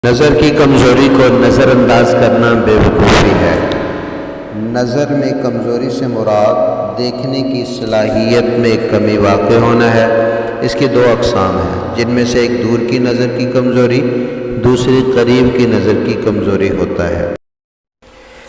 نظر کی کمزوری کو نظر انداز کرنا بیوقوفی ہے۔ نظر میں کمزوری سے مراد دیکھنے کی صلاحیت میں کمی واقع ہونا ہے۔ اس کی دو اقسام ہیں، جن میں سے ایک دور کی نظر کی کمزوری، دوسری قریب کی نظر کی کمزوری ہوتا ہے۔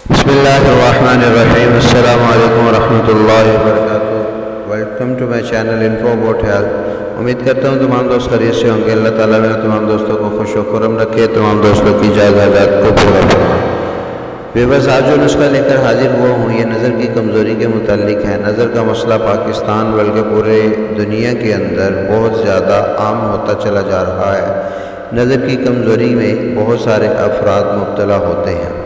بسم اللہ الرحمن الرحیم۔ السلام علیکم ورحمۃ اللہ وبرکاتہ۔ Welcome to my channel info about health. امید کرتا ہوں تمام دوست خیریت سے ہوں گے۔ اللہ تعالیٰ نے تمام دوستوں کو خوش و خرم رکھے، تمام دوستوں کی جائز حاجات کو پورا فرمائے۔ بس آج جو نسخہ لے کر حاضر ہوا ہوں یہ نظر کی کمزوری کے متعلق ہے۔ نظر کا مسئلہ پاکستان بلکہ پورے دنیا کے اندر بہت زیادہ عام ہوتا چلا جا رہا ہے۔ نظر کی کمزوری میں بہت سارے افراد مبتلا ہوتے ہیں۔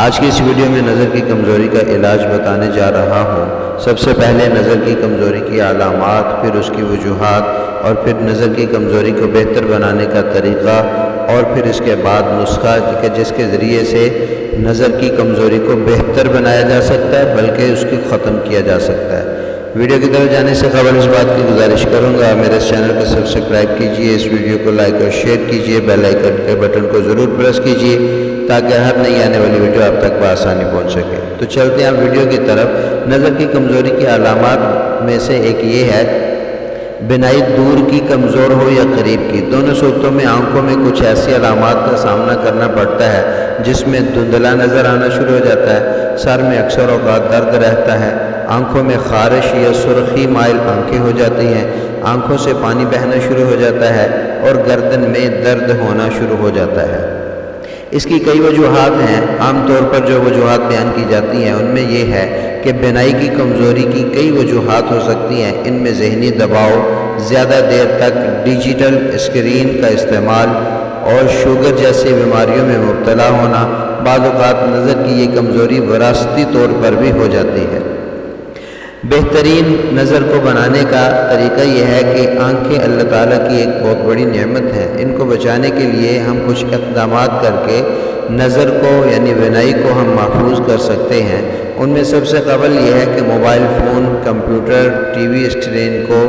آج کی اس ویڈیو میں نظر کی کمزوری کا علاج بتانے جا رہا ہوں۔ سب سے پہلے نظر کی کمزوری کی علامات، پھر اس کی وجوہات، اور پھر نظر کی کمزوری کو بہتر بنانے کا طریقہ، اور پھر اس کے بعد نسخہ جس کے ذریعے سے نظر کی کمزوری کو بہتر بنایا جا سکتا ہے بلکہ اس کو ختم کیا جا سکتا ہے۔ ویڈیو کی طرف جانے سے قبل اس بات کی گزارش کروں گا، میرے اس چینل کو سبسکرائب کیجئے، اس ویڈیو کو لائک اور شیئر کیجئے، بیل آئیکن کے بٹن کو ضرور پریس کیجئے تاکہ ہر نئی آنے والی ویڈیو آپ تک بآسانی پہنچ سکے۔ تو چلتے ہیں ویڈیو کی طرف۔ نظر کی کمزوری کی علامات میں سے ایک یہ ہے، بینائی دور کی کمزور ہو یا قریب کی۔ دونوں صورتوں میں آنکھوں میں کچھ ایسی علامات کا سامنا کرنا پڑتا ہے جس میں دھندلا نظر آنا شروع ہو جاتا ہے، سر میں اکثر اوقات درد رہتا ہے، آنکھوں میں خارش یا سرخی مائل آنکھیں ہو جاتی ہیں، آنکھوں سے پانی بہنا شروع ہو جاتا ہے اور گردن میں درد ہونا شروع ہو جاتا ہے۔ اس کی کئی وجوہات ہیں۔ عام طور پر جو وجوہات بیان کی جاتی ہیں ان میں یہ ہے کہ بینائی کی کمزوری کی کئی وجوہات ہو سکتی ہیں۔ ان میں ذہنی دباؤ، زیادہ دیر تک ڈیجیٹل اسکرین کا استعمال اور شوگر جیسی بیماریوں میں مبتلا ہونا۔ بعض اوقات نظر کی یہ کمزوری وراثتی طور پر بھی ہو جاتی ہے۔ بہترین نظر کو بنانے کا طریقہ یہ ہے کہ آنکھیں اللہ تعالیٰ کی ایک بہت بڑی نعمت ہیں۔ ان کو بچانے کے لیے ہم کچھ اقدامات کر کے نظر کو یعنی بینائی کو ہم محفوظ کر سکتے ہیں۔ ان میں سب سے قبل یہ ہے کہ mobile phone, computer, T V screen کو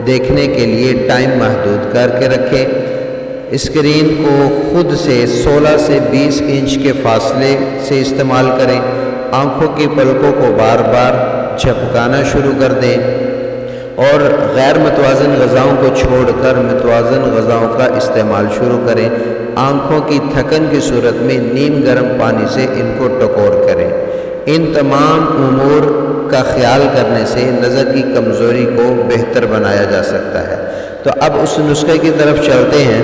دیکھنے کے لیے ٹائم محدود کر کے رکھیں۔ اسکرین کو خود سے 16 سے 20 انچ کے فاصلے سے استعمال کریں۔ آنکھوں کی پلکوں کو بار بار جھپکانا شروع کر دیں اور غیر متوازن غذاؤں کو چھوڑ کر متوازن غذاؤں کا استعمال شروع کریں۔ آنکھوں کی تھکن کی صورت میں نیم گرم پانی سے ان کو ٹکور کریں۔ ان تمام امور کا خیال کرنے سے نظر کی کمزوری کو بہتر بنایا جا سکتا ہے۔ تو اب اس نسخے کی طرف چلتے ہیں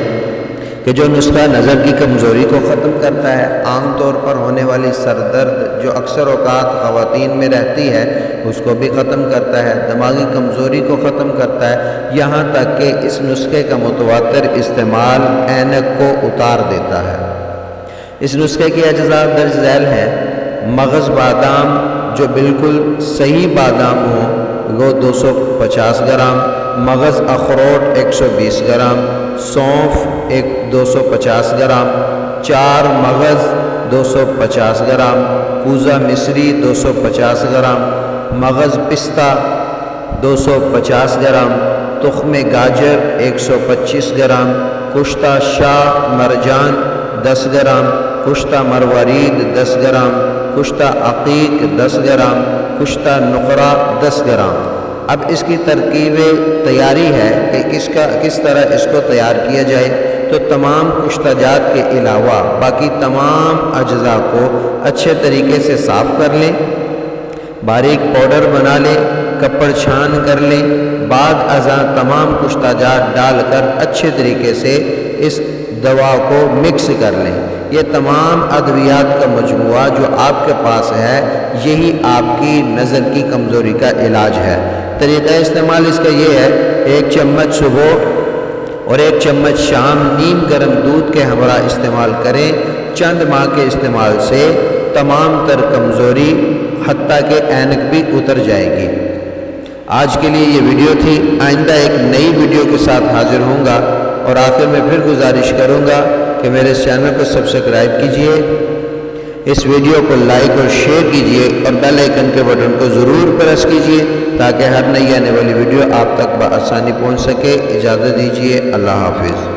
کہ جو نسخہ نظر کی کمزوری کو ختم کرتا ہے۔ عام طور پر ہونے والی سر درد جو اکثر اوقات خواتین میں رہتی ہے اس کو بھی ختم کرتا ہے، دماغی کمزوری کو ختم کرتا ہے، یہاں تک کہ اس نسخے کا متواتر استعمال عینک کو اتار دیتا ہے۔ اس نسخے کی اجزاء درج ذیل ہیں۔ مغز بادام جو بالکل صحیح بادام ہو وہ 250 گرام، مغز اخروٹ 120 گرام، سونف 250 گرام، 4 مغز 250 گرام، کوزہ مصری 250 گرام، مغز پستہ 250 گرام، تخم گاجر 125 گرام، کشتہ شاہ مرجان 10 gram, Kushta مروارید 10 gram, Kushta عقیق 10 gram, Kushta نقرہ 10 gram. اب اس کی ترکیب تیاری ہے کہ کس طرح اس کو تیار کیا جائے۔ تو تمام کشتہ جات کے علاوہ باقی تمام اجزاء کو اچھے طریقے سے صاف کر لیں، باریک پاؤڈر بنا لیں، کپڑ چھان کر لیں، بعد ازاں تمام کشتہ جات ڈال کر اچھے طریقے سے اس دوا کو مکس کر لیں۔ یہ تمام ادویات کا مجموعہ جو آپ کے پاس ہے یہی آپ کی نظر کی کمزوری کا علاج ہے۔ طریقہ استعمال اس کا یہ ہے، 1 چمچ صبح اور 1 چمچ شام نیم گرم دودھ کے ہمراہ استعمال کریں۔ چند ماہ کے استعمال سے تمام تر کمزوری حتیٰ کہ عینک بھی اتر جائے گی۔ آج کے لیے یہ ویڈیو تھی، آئندہ ایک نئی ویڈیو کے ساتھ حاضر ہوں گا، اور آخر میں پھر گزارش کروں گا کہ میرے اس چینل کو سبسکرائب کیجئے، اس ویڈیو کو لائک اور شیئر کیجئے اور بیل آئیکن کے بٹن کو ضرور پریس کیجئے تاکہ ہر نئی آنے والی ویڈیو آپ تک بآسانی پہنچ سکے۔ اجازت دیجئے، اللہ حافظ۔